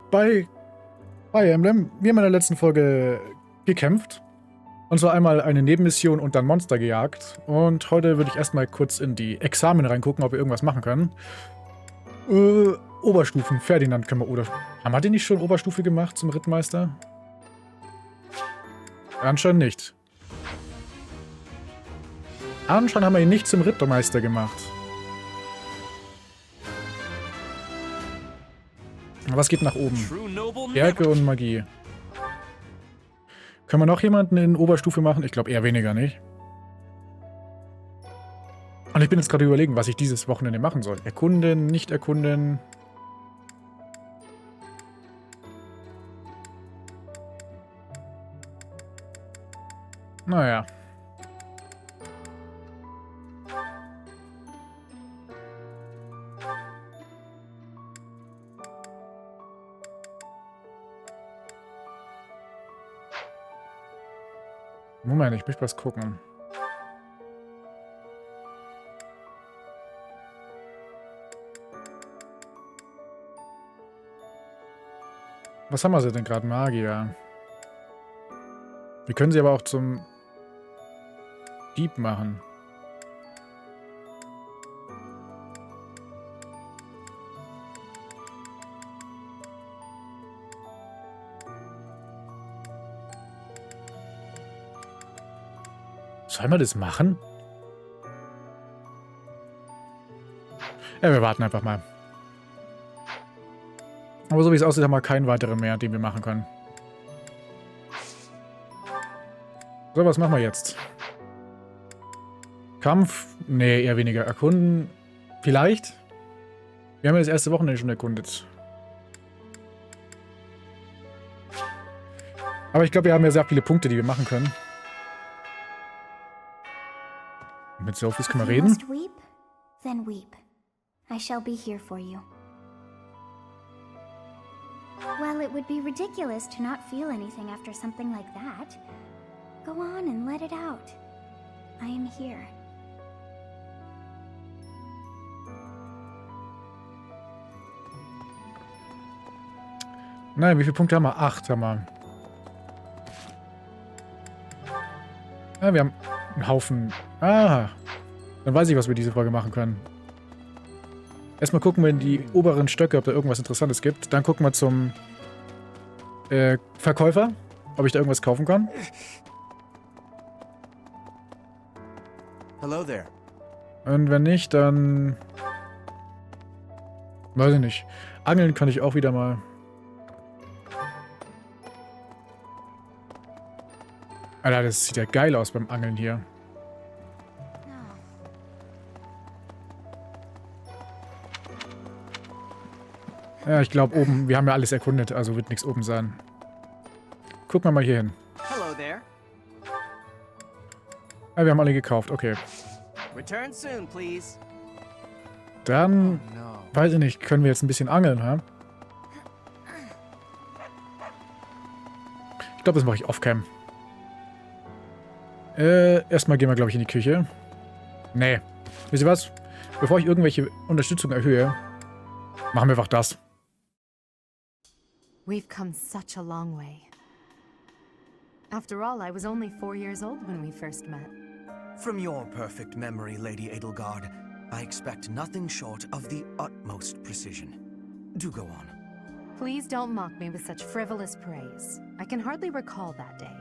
bei Fire Emblem. Wir haben in der letzten Folge gekämpft. Und zwar einmal eine Nebenmission und dann Monster gejagt. Und heute würde ich erstmal kurz in die Examen reingucken, ob wir irgendwas machen können. Oberstufen. Ferdinand können wir oder... Haben wir den nicht schon Oberstufe gemacht zum Rittmeister? Anscheinend nicht. Anscheinend haben wir ihn nicht zum Rittmeister gemacht. Was geht nach oben? Stärke und Magie. Können wir noch jemanden in Oberstufe machen? Ich glaube eher weniger, nicht? Und ich bin jetzt gerade überlegen, was ich dieses Wochenende machen soll. Erkunden, nicht erkunden. Naja. Moment, ich möchte was gucken. Was haben wir denn gerade? Magier. Wir können sie aber auch zum Dieb machen. Sollen wir das machen? Ja, wir warten einfach mal. Aber so wie es aussieht, haben wir keinen weiteren mehr, den wir machen können. So, was machen wir jetzt? Kampf? Nee, eher weniger. Erkunden? Vielleicht? Wir haben ja das erste Wochenende schon erkundet. Aber ich glaube, wir haben ja sehr viele Punkte, die wir machen können. Mit Sophies können wir reden. Weep, then weep. I shall be here for you. Well, it would be ridiculous to not feel anything after something like that. Go on and let it out. I am here. Nein, wie viele Punkte haben wir? 8 haben wir. Ja, wir haben einen Haufen. Ah, dann weiß ich, was wir diese Folge machen können. Erstmal gucken wir in die oberen Stöcke, ob da irgendwas Interessantes gibt. Dann gucken wir zum Verkäufer, ob ich da irgendwas kaufen kann. Hello there. Und wenn nicht, dann... Weiß ich nicht. Angeln kann ich auch wieder mal. Alter, das sieht ja geil aus beim Angeln hier. Ja, ich glaube oben, wir haben ja alles erkundet, also wird nichts oben sein. Gucken wir mal hier hin. Hello there. Ja, wir haben alle gekauft, okay. Return soon, please. Dann, weiß ich nicht, können wir jetzt ein bisschen angeln, ha? Ich glaube, das mache ich off-cam. Erstmal gehen wir, glaube ich, in die Küche. Nee. Wisst ihr was? Bevor ich irgendwelche Unterstützung erhöhe, machen wir einfach das. We've come such a long way. After all, I was only 4 years old when we first met. From your perfect memory, Lady Edelgard, I expect nothing short of the utmost precision. Do go on. Please don't mock me with such frivolous praise. I can hardly recall that day.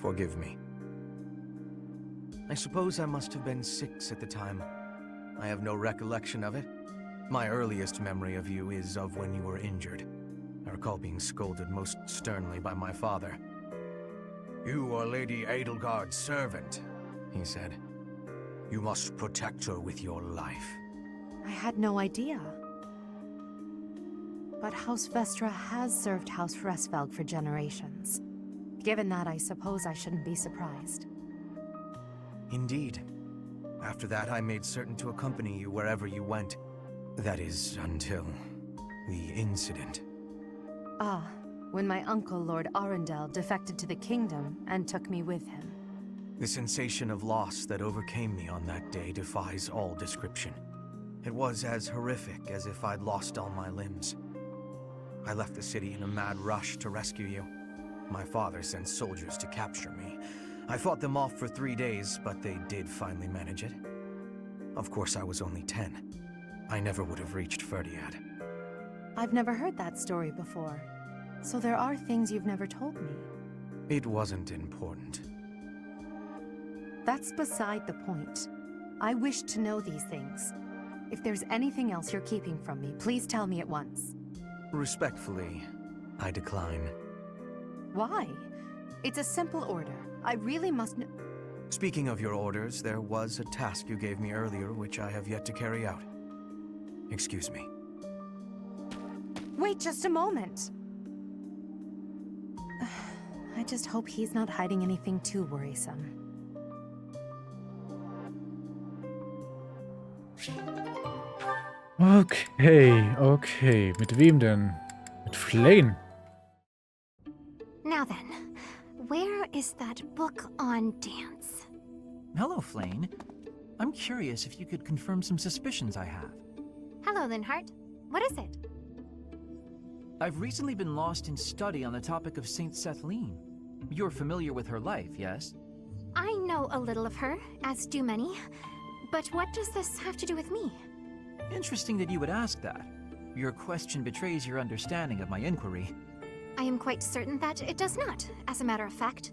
Forgive me. I suppose I must have been 6 at the time. I have no recollection of it. My earliest memory of you is of when you were injured. I recall being scolded most sternly by my father. You are Lady Edelgard's servant, he said. You must protect her with your life. I had no idea. But House Vestra has served House Fresfelg for generations. Given that, I suppose I shouldn't be surprised. Indeed. After that, I made certain to accompany you wherever you went. That is, until the incident. Ah, when my uncle, Lord Arundel, defected to the kingdom and took me with him. The sensation of loss that overcame me on that day defies all description. It was as horrific as if I'd lost all my limbs. I left the city in a mad rush to rescue you. My father sent soldiers to capture me. I fought them off for 3 days, but they did finally manage it. Of course, I was only 10. I never would have reached Ferdiad. I've never heard that story before. So there are things you've never told me. It wasn't important. That's beside the point. I wish to know these things. If there's anything else you're keeping from me, please tell me at once. Respectfully, I decline. Why? It's a simple order. I really must know. Speaking of your orders, there was a task you gave me earlier which I have yet to carry out. Excuse me. Wait just a moment. I just hope he's not hiding anything too worrisome. Okay. Mit wem denn? Mit Flane. Now then, where is that book on dance? Hello, Flane. I'm curious if you could confirm some suspicions I have. Hello, Linhart. What is it? I've recently been lost in study on the topic of Saint Sethlene. You're familiar with her life, yes? I know a little of her, as do many. But what does this have to do with me? Interesting that you would ask that. Your question betrays your understanding of my inquiry. I am quite certain that it does not, as a matter of fact.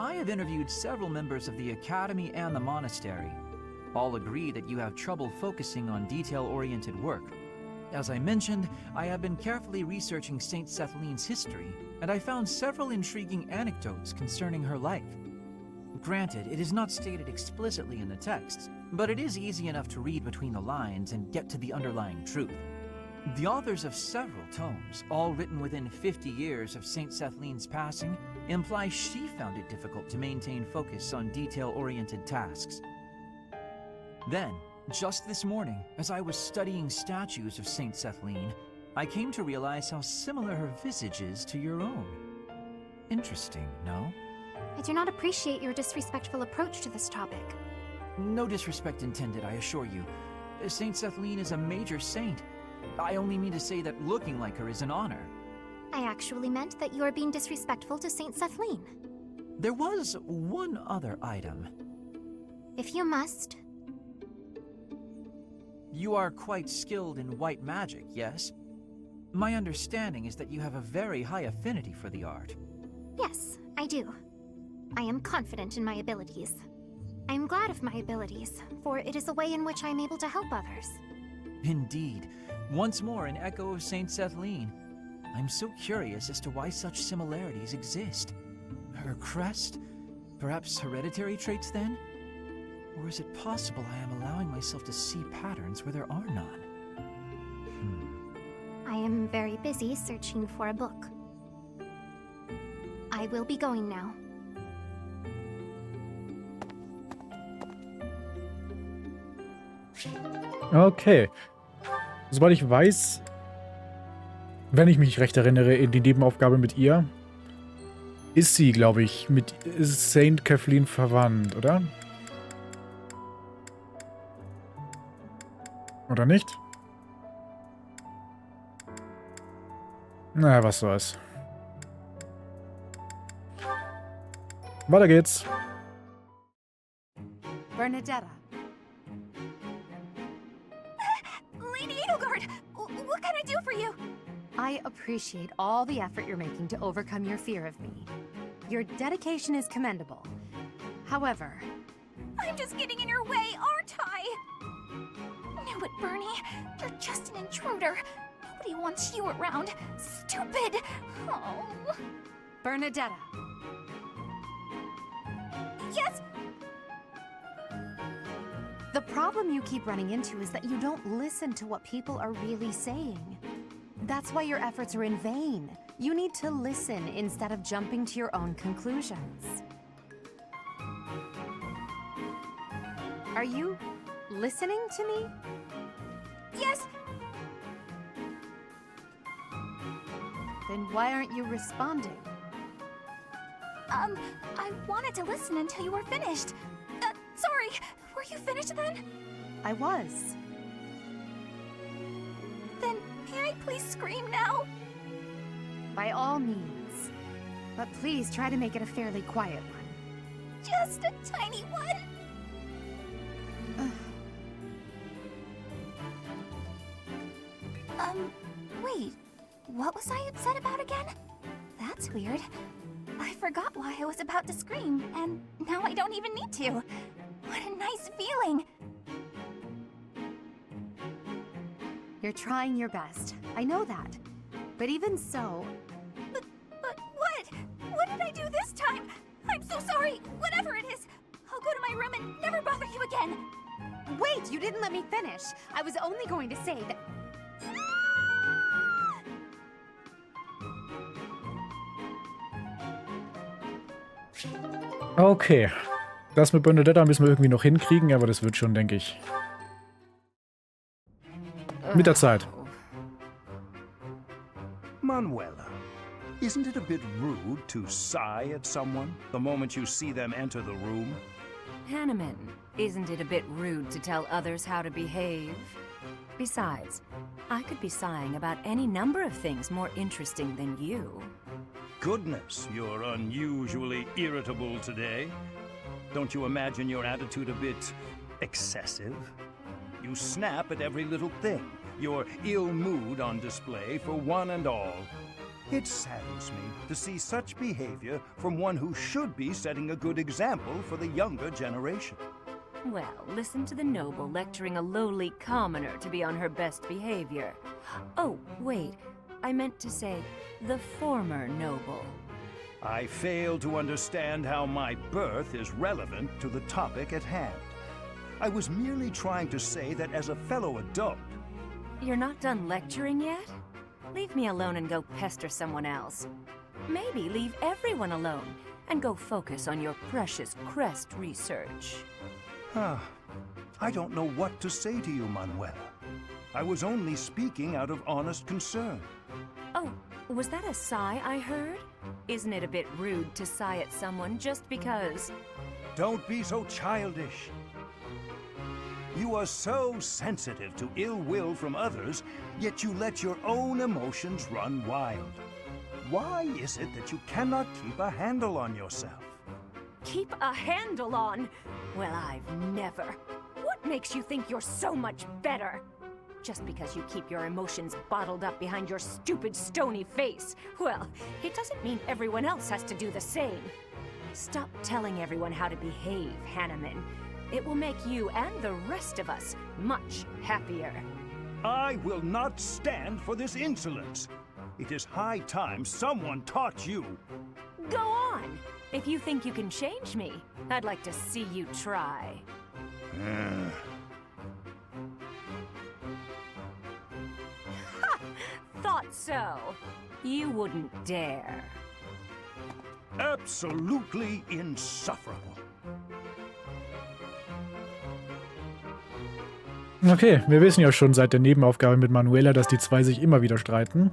I have interviewed several members of the Academy and the Monastery. All agree that you have trouble focusing on detail-oriented work. As I mentioned, I have been carefully researching Saint Sethlene's history, and I found several intriguing anecdotes concerning her life. Granted, it is not stated explicitly in the texts, but it is easy enough to read between the lines and get to the underlying truth. The authors of several tomes, all written within 50 years of Saint Sethlene's passing, imply she found it difficult to maintain focus on detail-oriented tasks. Then, just this morning, as I was studying statues of Saint Sethlene, I came to realize how similar her visage is to your own. Interesting, no? I do not appreciate your disrespectful approach to this topic. No disrespect intended, I assure you. Saint Sethlene is a major saint. I only mean to say that looking like her is an honor. I actually meant that you are being disrespectful to Saint Sethlene. There was one other item. If you must. You are quite skilled in white magic, yes? My understanding is that you have a very high affinity for the art. Yes, I do. I am confident in my abilities. I am glad of my abilities, for it is a way in which I am able to help others. Indeed. Once more an echo of Saint Sethlene. I'm so curious as to why such similarities exist. Her crest? Perhaps hereditary traits then? Or is it possible I am allowing myself to see patterns where there are none? I am very busy searching for a book. I will be going now. Okay. Soweit ich weiß, wenn ich mich recht erinnere, in die Nebenaufgabe mit ihr, ist sie, glaube ich, mit Saint Kathleen verwandt, oder? Oder nicht? Na, was soll's. Weiter geht's. Bernadetta. Lady Edelgard, what can I do for you? I appreciate all the effort you're making to overcome your fear of me. Your dedication is commendable. However... I'm just getting in your way, aren't I? Knew it, Bernie. You're just an intruder. Nobody wants you around. Stupid. Oh. Bernadetta. Yes? The problem you keep running into is that you don't listen to what people are really saying. That's why your efforts are in vain. You need to listen instead of jumping to your own conclusions. Are you listening to me? Yes. Then why aren't you responding? I wanted to listen until you were finished. Sorry, were you finished then? I was. Then may I please scream now? by all means. But please try to make it a fairly quiet one. Just a tiny one. Wait. What was I upset about again? That's weird. I forgot why I was about to scream, and now I don't even need to. What a nice feeling. You're trying your best. I know that. But even so... But what? What did I do this time? I'm so sorry. Whatever it is. I'll go to my room and never bother you again. Wait, you didn't let me finish. I was only going to say that... Okay. Das mit Bernadetta müssen wir irgendwie noch hinkriegen, aber das wird schon, denke ich. Mit der Zeit. Manuela, isn't it a bit rude to sigh at someone the moment you see them enter the room? Hanneman, isn't it a bit rude to tell others how to behave? Besides, I could be sighing about any number of things more interesting than you. Goodness, you're unusually irritable today. Don't you imagine your attitude a bit excessive? You snap at every little thing, your ill mood on display for one and all. It saddens me to see such behavior from one who should be setting a good example for the younger generation. Well, listen to the noble lecturing a lowly commoner to be on her best behavior. Oh, wait, I meant to say the former noble. I fail to understand how my birth is relevant to the topic at hand. I was merely trying to say that as a fellow adult... You're not done lecturing yet? Leave me alone and go pester someone else. Maybe leave everyone alone and go focus on your precious crest research. I don't know what to say to you, Manuela. I was only speaking out of honest concern. Oh, was that a sigh I heard? Isn't it a bit rude to sigh at someone just because? Don't be so childish. You are so sensitive to ill will from others, yet you let your own emotions run wild. Why is it that you cannot keep a handle on yourself? Keep a handle on? Well, I've never. What makes you think you're so much better? Just because you keep your emotions bottled up behind your stupid stony face. Well, it doesn't mean everyone else has to do the same. Stop telling everyone how to behave, Hanneman. It will make you and the rest of us much happier. I will not stand for this insolence. It is high time someone taught you. Go on! If you think you can change me, I'd like to see you try. Ha! Thought so. You wouldn't dare. Absolutely insufferable. Okay, wir wissen ja schon seit der Nebenaufgabe mit Manuela, dass die zwei sich immer wieder streiten.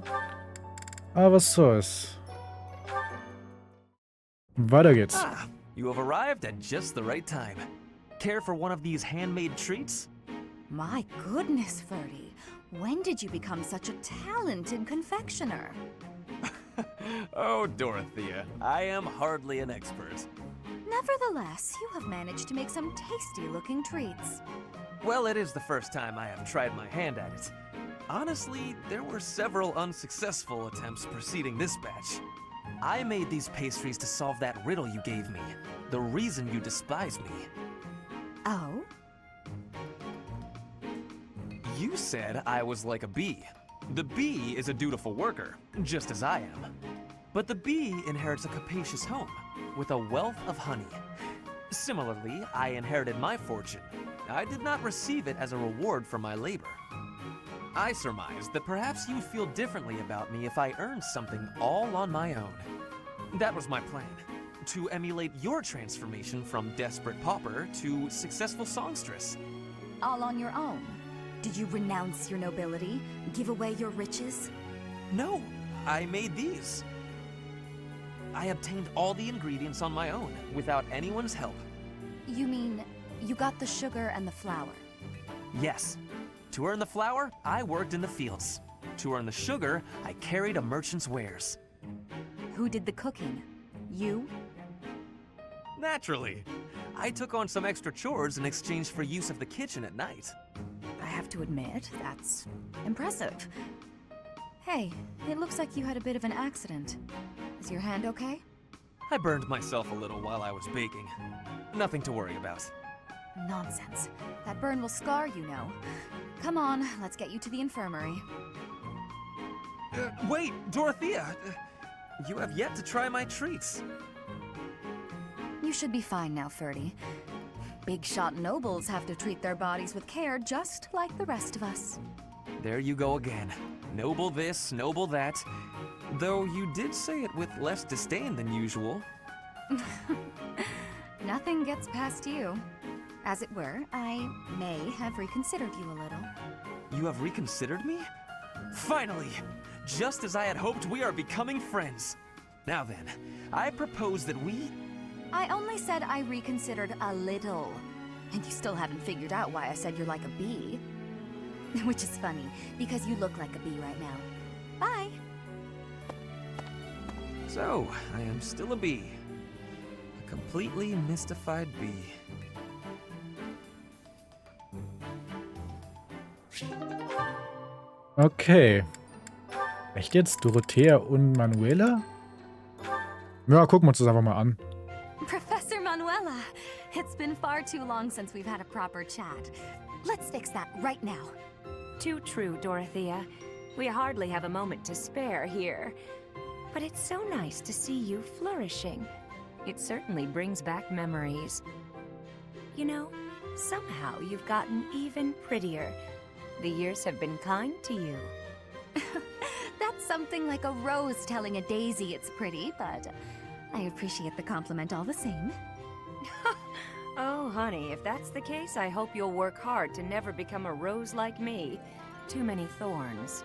Aber was soll's. Weiter geht's. Ah, you have arrived at just the right time. Care for one of these handmade treats? My goodness, Ferdy. When did you become such a talented confectioner? Oh, Dorothea, I am hardly an expert. Nevertheless, you have managed to make some tasty-looking treats. Well, it is the first time I have tried my hand at it. Honestly, there were several unsuccessful attempts preceding this batch. I made these pastries to solve that riddle you gave me. The reason you despise me. Oh? You said I was like a bee. The bee is a dutiful worker, just as I am. But the bee inherits a capacious home, with a wealth of honey. Similarly, I inherited my fortune. I did not receive it as a reward for my labor. I surmised that perhaps you would feel differently about me if I earned something all on my own. That was my plan, to emulate your transformation from desperate pauper to successful songstress. All on your own? Did you renounce your nobility? Give away your riches? No, I made these. I obtained all the ingredients on my own, without anyone's help. You mean, you got the sugar and the flour? Yes. To earn the flour, I worked in the fields. To earn the sugar, I carried a merchant's wares. Who did the cooking? You? Naturally. I took on some extra chores in exchange for use of the kitchen at night. I have to admit, that's impressive. Hey, it looks like you had a bit of an accident. Is your hand okay? I burned myself a little while I was baking. Nothing to worry about. Nonsense. That burn will scar you, know. Come on, let's get you to the infirmary. Wait, Dorothea! You have yet to try my treats. You should be fine now, Ferdy. Big shot nobles have to treat their bodies with care just like the rest of us. There you go again. Noble this, noble that. Though you did say it with less disdain than usual. Nothing gets past you. As it were, I may have reconsidered you a little. You have reconsidered me? Finally! Just as I had hoped, we are becoming friends. Now then, I propose that we... I only said I reconsidered a little. And you still haven't figured out why I said you're like a bee. Which is funny, because you look like a bee right now. Bye! So, I am still a bee. A completely mystified bee. Okay. Echt jetzt? Dorothea und Manuela? Ja, gucken wir uns das einfach mal an. Professor Manuela, it's been far too long since we've had a proper chat. Let's fix that right now. Too true, Dorothea. We hardly have a moment to spare here. But it's so nice to see you flourishing. It certainly brings back memories. You know, somehow you've gotten even prettier. The years have been kind to you. That's something like a rose telling a daisy it's pretty, but I appreciate the compliment all the same. Oh, honey, if that's the case, I hope you'll work hard to never become a rose like me. Too many thorns.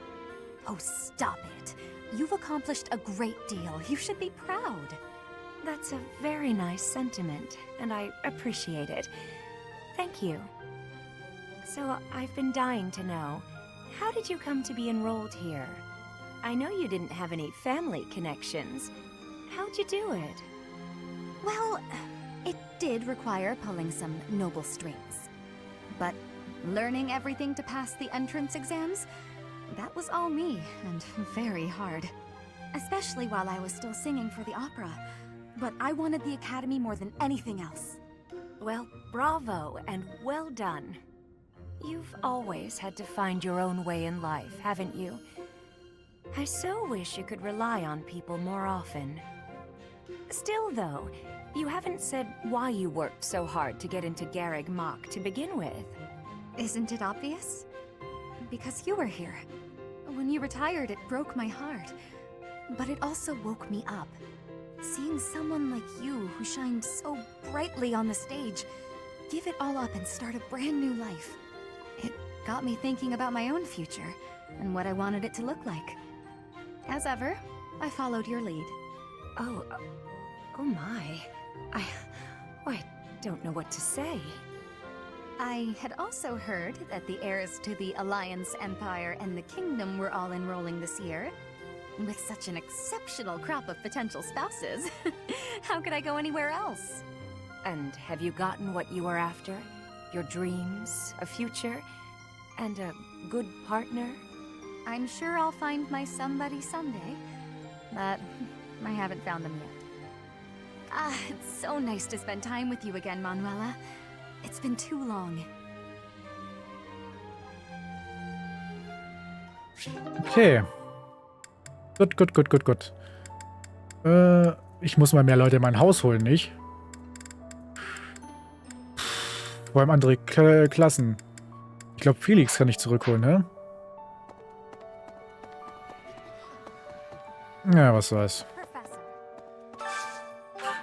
Oh, stop it. You've accomplished a great deal. You should be proud. That's a very nice sentiment, and I appreciate it. Thank you. So, I've been dying to know, how did you come to be enrolled here? I know you didn't have any family connections. How'd you do it? Well, it did require pulling some noble strings. But learning everything to pass the entrance exams, that was all me, and very hard. Especially while I was still singing for the opera. But I wanted the academy more than anything else. Well, bravo, and well done. You've always had to find your own way in life, haven't you? I so wish you could rely on people more often. Still, though, you haven't said why you worked so hard to get into Garreg Mach to begin with. Isn't it obvious? Because you were here. When you retired, it broke my heart. But it also woke me up. Seeing someone like you who shined so brightly on the stage, give it all up and start a brand new life. It got me thinking about my own future and what I wanted it to look like. As ever, I followed your lead. Oh my. I don't know what to say. I had also heard that the heirs to the Alliance, Empire, and the Kingdom were all enrolling this year. With such an exceptional crop of potential spouses, how could I go anywhere else? And have you gotten what you were after? Your dreams, a future, and a good partner? I'm sure I'll find my somebody someday, but I haven't found them yet. Ah, it's so nice to spend time with you again, Manuela. It's been too long. Okay. Gut. Ich muss mal mehr Leute in mein Haus holen, nicht? Vor allem andere Klassen. Ich glaube, Felix kann ich zurückholen, ne? Ja, was soll's.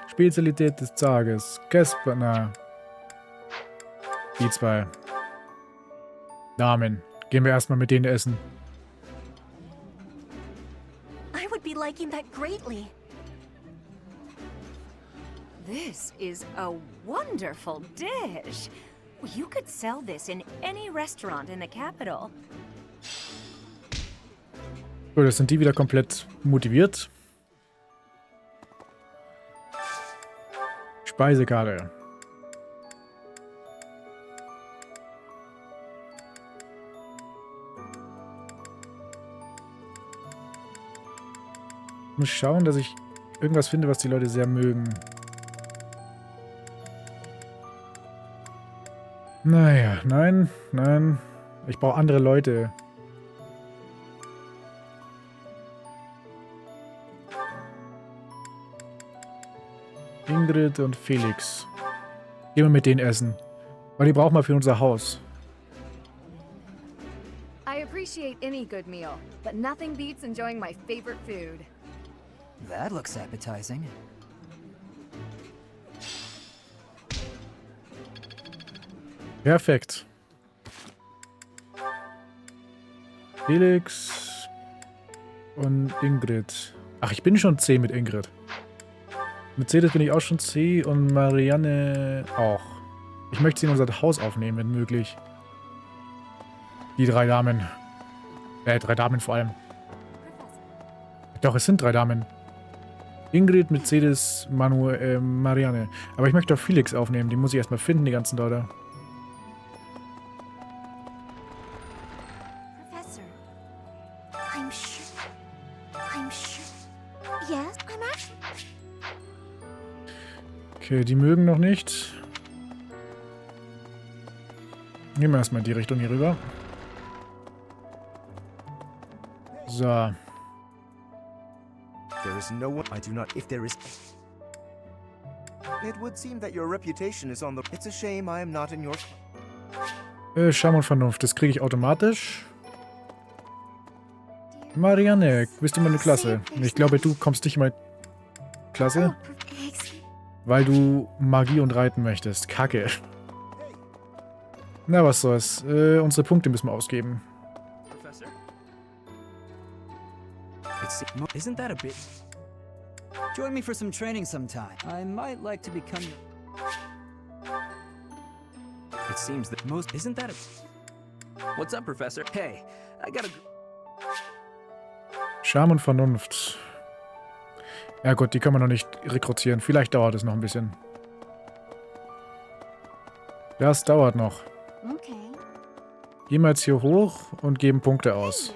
Spezialität des Tages. Gasper, na. Die zwei. Namen. Gehen wir erstmal mit denen essen. I would be liking that greatly. This is a wonderful dish. You could sell this in any restaurant in the capital. Gut, jetzt sind die wieder komplett motiviert. Speisekarte. Ich muss schauen, dass ich irgendwas finde, was die Leute sehr mögen. Naja, nein, nein. Ich brauche andere Leute. Ingrid und Felix. Gehen wir mit denen essen. Weil die brauchen wir für unser Haus. I appreciate any good meal, but nothing beats enjoying my favorite food. That looks appetizing. Perfekt. Felix und Ingrid. Ach, ich bin schon C mit Ingrid. Mit Mercedes bin ich auch schon C und Marianne auch. Ich möchte sie in unser Haus aufnehmen, wenn möglich. Die 3 Damen. 3 Damen vor allem. Doch, es sind 3 Damen. Ingrid, Mercedes, Marianne. Aber ich möchte auch Felix aufnehmen. Die muss ich erstmal finden, die ganzen Leute. Professor, I'm sure. Yes, I'm actually. Okay, die mögen noch nicht. Gehen wir erstmal in die Richtung hier rüber. So. There is no one. I do not. If there is. It would seem that your reputation is on the. It's a shame I am not in your. Scham und Vernunft, das kriege ich automatisch. Marianne, bist du meine Klasse? Ich glaube, du kommst nicht in meine Klasse, weil du Magie und Reiten möchtest. Kacke. Na, was soll's. Unsere Punkte müssen wir ausgeben. Professor? Isn't that a bit? Join me for some training sometime. I might like to become your... It seems that most... Isn't that a... What's up, Professor? Hey, I got a... Scham und Vernunft. Ja gut, die können wir noch nicht rekrutieren. Vielleicht dauert es noch ein bisschen. Das dauert noch. Okay. Gehen wir jetzt hier hoch und geben Punkte aus.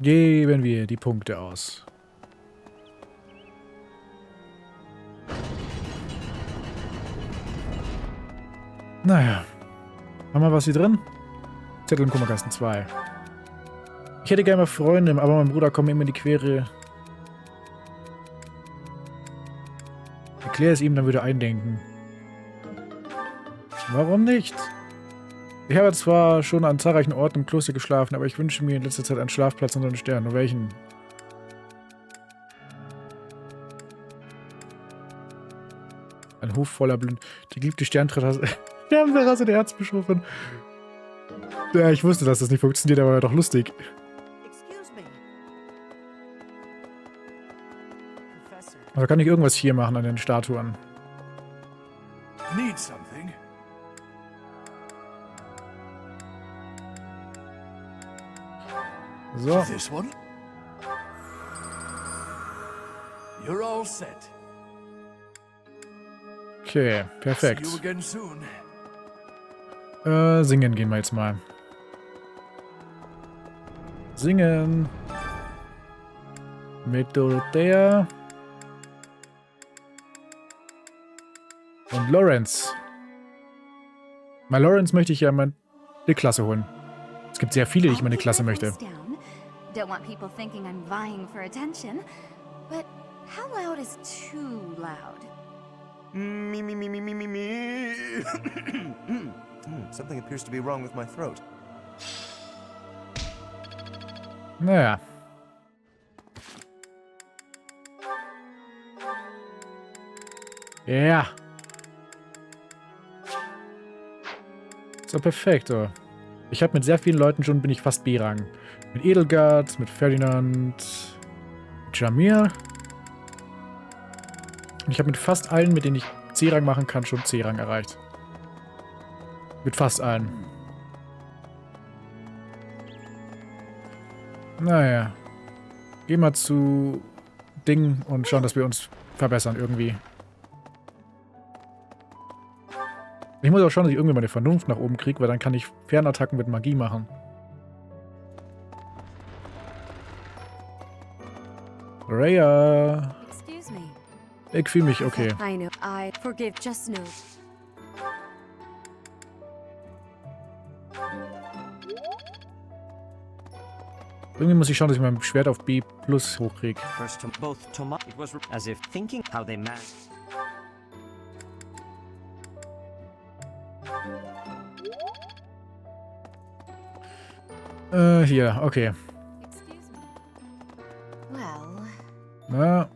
Geben wir die Punkte aus. Naja. Haben wir was hier drin? Zettel im Kummerkasten 2. Ich hätte gerne mal Freunde, aber mein Bruder kommt mir immer in die Quere. Erklär es ihm, dann würde er eindenken. Warum nicht? Ich habe zwar schon an zahlreichen Orten im Kloster geschlafen, aber ich wünsche mir in letzter Zeit einen Schlafplatz unter den Sternen. Nur welchen? Ein Hof voller Blumen. Die geliebte Sternterrasse. Sternterrasse der Erzbischofin. Ja, ich wusste, dass das nicht funktioniert, aber war doch lustig. Excuse me. Professor. Also kann ich irgendwas hier machen an den Statuen? Need something? So. This one? You're all set. Okay, perfekt. See you again soon. Singen gehen wir jetzt mal. Singen. Mit Dorothea. Und Lawrence. Bei Lawrence möchte ich ja meine Klasse holen. Es gibt sehr viele, die ich meine Klasse möchte. Don't want people thinking I'm vying for attention. But how loud is too loud? Me. Something appears to be wrong with my throat. Naja. Ja. So, perfekt. So. Ich habe mit sehr vielen Leuten schon, bin ich fast B-Rang. Mit Edelgard, mit Ferdinand, mit Jamir. Und ich habe mit fast allen, mit denen ich C-Rang machen kann, schon C-Rang erreicht. Mit fast allen. Naja. Gehen wir zu Ding und schauen, dass wir uns verbessern irgendwie. Ich muss auch schauen, dass ich irgendwie meine Vernunft nach oben kriege, weil dann kann ich Fernattacken mit Magie machen. Raya. Excuse me. Ich fühle mich okay. I know. I forgive. Just know. Irgendwie muss ich schauen, dass ich mein Schwert auf B+ hochkriege. First to both Tomas. It was as if thinking how they met. Hier, okay. Excuse me. Well,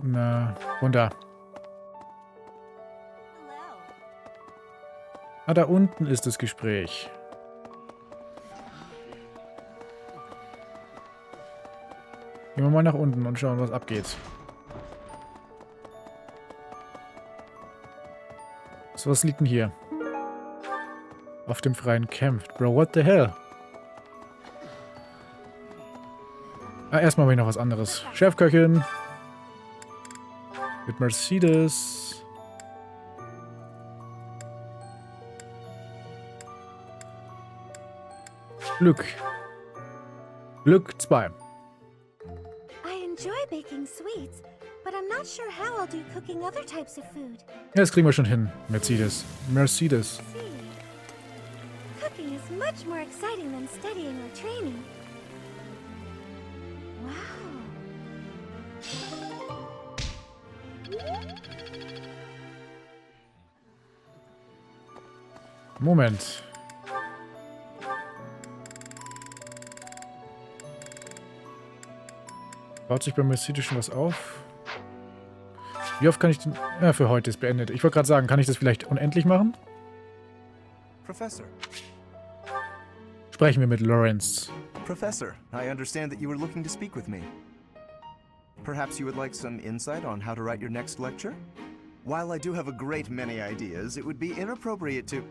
Na. Runter. Ah, da unten ist das Gespräch. Gehen wir mal nach unten und schauen, was abgeht. So, was liegt denn hier? Auf dem Freien kämpft. Bro, what the hell? Ah, erstmal habe ich noch was anderes. Chefköchin. Mit Mercedes. Glück. Glück 2. I enjoy baking sweets, but I'm not sure how I'll do cooking other types of food. Ja, das kriegen wir schon hin. Mercedes. Mercedes. See, cooking is much more exciting than studying or training. Wow. Moment. Baut sich beim Mercedes schon was auf? Wie oft kann ich den... Ja, für heute ist beendet. Ich wollte gerade sagen, kann ich das vielleicht unendlich machen? Professor. Sprechen wir mit Lawrence. Professor, I understand that you were looking to speak with me. Perhaps you would like some insight on how to write your next lecture? While I do have a great many ideas, it would be inappropriate to...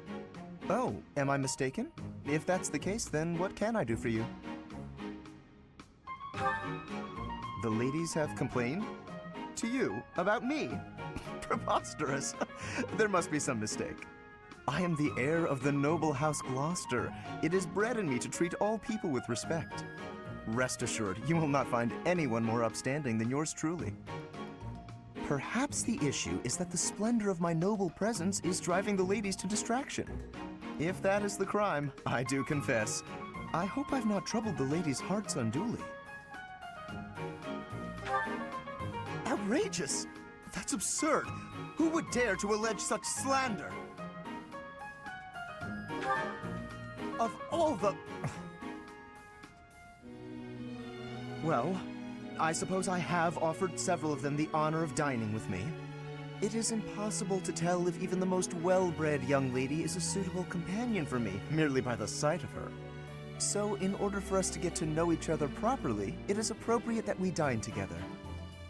Oh, am I mistaken? If that's the case, then what can I do for you? The ladies have complained? To you? About me? Preposterous. There must be some mistake. I am the heir of the noble House Gloucester. It is bred in me to treat all people with respect. Rest assured, you will not find anyone more upstanding than yours truly. Perhaps the issue is that the splendor of my noble presence is driving the ladies to distraction. If that is the crime, I do confess. I hope I've not troubled the ladies' hearts unduly. Outrageous! That's absurd! Who would dare to allege such slander? Of all the... Well, I suppose I have offered several of them the honor of dining with me. It is impossible to tell if even the most well-bred young lady is a suitable companion for me, merely by the sight of her. So, in order for us to get to know each other properly, it is appropriate that we dine together.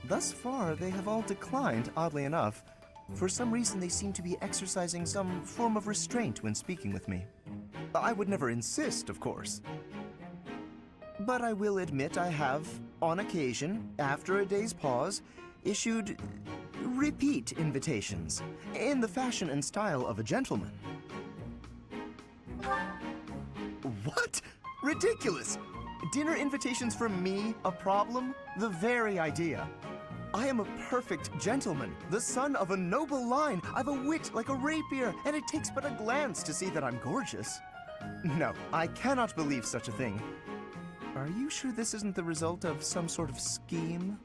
Thus far, they have all declined, oddly enough. For some reason, they seem to be exercising some form of restraint when speaking with me. I would never insist, of course. But I will admit I have, on occasion, after a day's pause, issued repeat invitations, in the fashion and style of a gentleman. What? Ridiculous! Dinner invitations from me, a problem? The very idea. I am a perfect gentleman, the son of a noble line. I've a wit like a rapier, and it takes but a glance to see that I'm gorgeous. No, I cannot believe such a thing. Are you sure this isn't the result of some sort of scheme?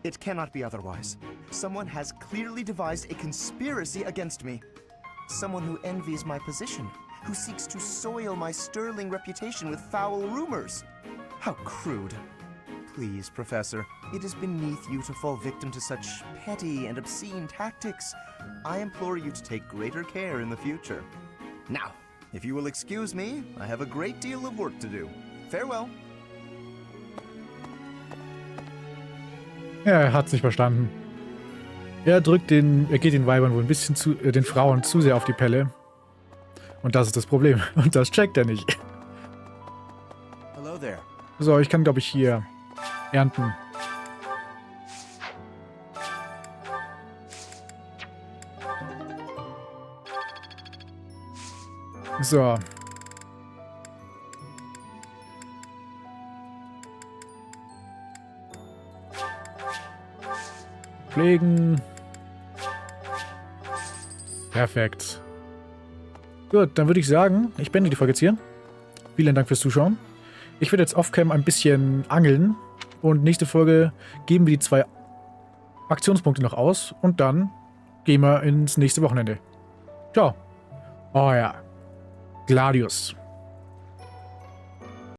It cannot be otherwise. Someone has clearly devised a conspiracy against me. Someone who envies my position, who seeks to soil my sterling reputation with foul rumors. How crude. Please, Professor, it is beneath you to fall victim to such petty and obscene tactics. I implore you to take greater care in the future. Now, if you will excuse me, I have a great deal of work to do. Farewell. Ja, er hat's nicht verstanden. Er geht den Weibern wohl ein bisschen den Frauen zu sehr auf die Pelle. Und das ist das Problem. Und das checkt er nicht. Hello there. So, ich kann, glaube ich, hier ernten. So. Pflegen. Perfekt. Gut, dann würde ich sagen, ich beende die Folge jetzt hier. Vielen Dank fürs Zuschauen. Ich werde jetzt off-cam ein bisschen angeln und nächste Folge geben wir die 2 Aktionspunkte noch aus und dann gehen wir ins nächste Wochenende. Ciao. Oh ja. Gladius.